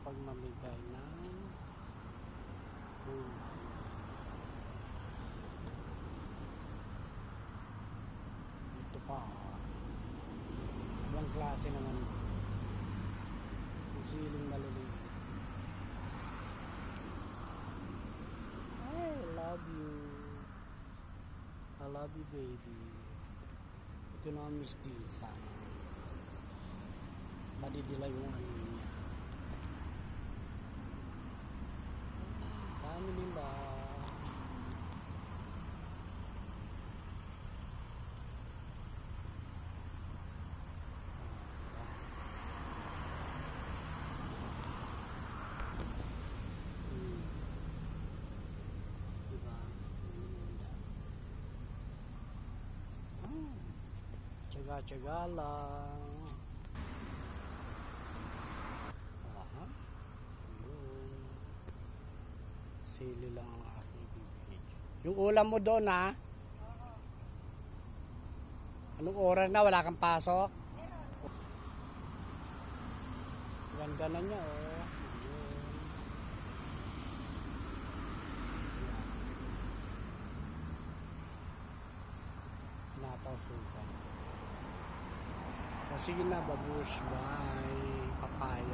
pagmamigay ng ito pa ibang klase naman yung siling maliliit. I love you, I love you baby. Ito na ang mistisa, madidila yung ano niya. Dami nila. Diba? Tsaga-tsaga lang. Aha. Yun. Sili lang ang aking bibig. Yung ulam mo doon ha? Anong oras na? Wala kang pasok? Ganda na niya oh. Napausukan. O sige na babush. Bye. Papaya.